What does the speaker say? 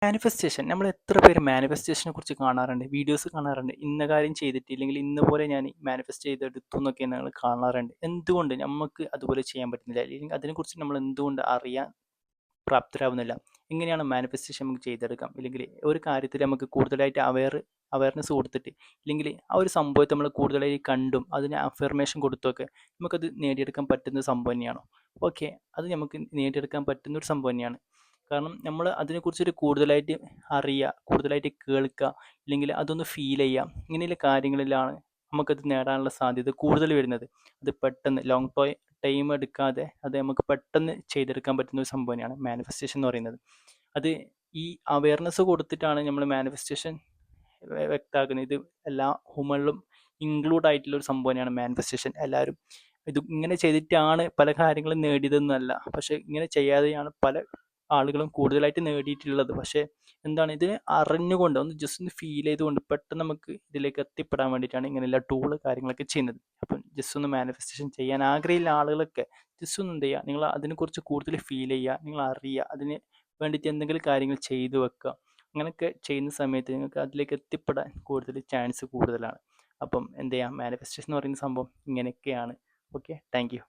Manifestation നമ്മൾ എത്ര പേര് മാനിഫെസ്റ്റേഷനെ കുറിച്ച് കാണാറുണ്ട്, വീഡിയോസ് കാണാറുണ്ട്. ഇന്ന കാര്യം ചെയ്തിട്ടില്ലെങ്കിൽ ഇന്ന പോലെ ഞാൻ മാനിഫെസ്റ്റ് ചെയ്തെടുത്തു എന്നൊക്കെ ഞങ്ങൾ കാണാറുണ്ട്. എന്തുകൊണ്ട് നമുക്ക് അതുപോലെ ചെയ്യാൻ പറ്റുന്നില്ല, അല്ലെങ്കിൽ അതിനെക്കുറിച്ച് നമ്മൾ എന്തുകൊണ്ട് അറിയാൻ പ്രാപ്തരാകുന്നില്ല? എങ്ങനെയാണ് മാനിഫെസ്റ്റേഷൻ നമുക്ക് ചെയ്തെടുക്കാം? ഇല്ലെങ്കിൽ ഒരു കാര്യത്തിൽ നമുക്ക് കൂടുതലായിട്ട് അവയർനെസ് കൊടുത്തിട്ട്, ഇല്ലെങ്കിൽ ആ ഒരു സംഭവത്തെ നമ്മൾ കൂടുതലായി കണ്ടും അതിന് അഫർമേഷൻ കൊടുത്തൊക്കെ നമുക്കത് നേടിയെടുക്കാൻ പറ്റുന്ന സംഭവം തന്നെയാണോ? ഓക്കെ, അത് നമുക്ക് നേടിയെടുക്കാൻ പറ്റുന്ന ഒരു സംഭവം തന്നെയാണ്. കാരണം നമ്മൾ അതിനെക്കുറിച്ചൊരു കൂടുതലായിട്ട് അറിയുക, കൂടുതലായിട്ട് കേൾക്കുക, ഇല്ലെങ്കിൽ അതൊന്ന് ഫീൽ ചെയ്യുക, ഇങ്ങനെയുള്ള കാര്യങ്ങളിലാണ് നമുക്കത് നേടാനുള്ള സാധ്യത കൂടുതൽ വരുന്നത്. അത് പെട്ടെന്ന് ലോങ് ടൈം എടുക്കാതെ അത് നമുക്ക് പെട്ടെന്ന് ചെയ്തെടുക്കാൻ പറ്റുന്ന ഒരു സംഭവം തന്നെയാണ് മാനിഫെസ്റ്റേഷൻ എന്ന് പറയുന്നത്. അത് ഈ അവയർനെസ് കൊടുത്തിട്ടാണ് നമ്മൾ മാനിഫെസ്റ്റേഷൻ വ്യക്തമാക്കുന്നത്. ഇത് എല്ലാ ഹ്യൂമണിലും ഇൻക്ലൂഡ് ആയിട്ടുള്ള ഒരു സംഭവം തന്നെയാണ് മാനിഫെസ്റ്റേഷൻ. എല്ലാവരും ഇത് ഇങ്ങനെ ചെയ്തിട്ടാണ് പല കാര്യങ്ങളും നേടിയതെന്നല്ല, പക്ഷെ ഇങ്ങനെ ചെയ്യാതെയാണ് പല ആളുകളും കൂടുതലായിട്ട് നേടിയിട്ടുള്ളത്. പക്ഷേ എന്താണ്, ഇത് അറിഞ്ഞുകൊണ്ട് ഒന്ന് ജസ്റ്റ് ഒന്ന് ഫീൽ ചെയ്തുകൊണ്ട് പെട്ടെന്ന് നമുക്ക് ഇതിലേക്ക് എത്തിപ്പെടാൻ വേണ്ടിയിട്ടാണ് ഇങ്ങനെയുള്ള ടൂള് കാര്യങ്ങളൊക്കെ ചെയ്യുന്നത്. അപ്പം ജസ്റ്റ് ഒന്ന് മാനിഫെസ്റ്റേഷൻ ചെയ്യാൻ ആഗ്രഹമുള്ള ആളുകളൊക്കെ ജസ്റ്റ് ഒന്ന് എന്ത് ചെയ്യുക, നിങ്ങൾ അതിനെക്കുറിച്ച് കൂടുതൽ ഫീൽ ചെയ്യുക, നിങ്ങൾ അറിയുക, അതിന് വേണ്ടിയിട്ട് എന്തെങ്കിലും കാര്യങ്ങൾ ചെയ്തു വെക്കുക. അങ്ങനെയൊക്കെ ചെയ്യുന്ന സമയത്ത് നിങ്ങൾക്ക് അതിലേക്ക് എത്തിപ്പെടാൻ കൂടുതൽ ചാൻസ് കൂടുതലാണ്. അപ്പം എന്ത് ചെയ്യാം, മാനിഫെസ്റ്റേഷൻ എന്ന് പറയുന്ന സംഭവം ഇങ്ങനെയൊക്കെയാണ്. Okay, thank you.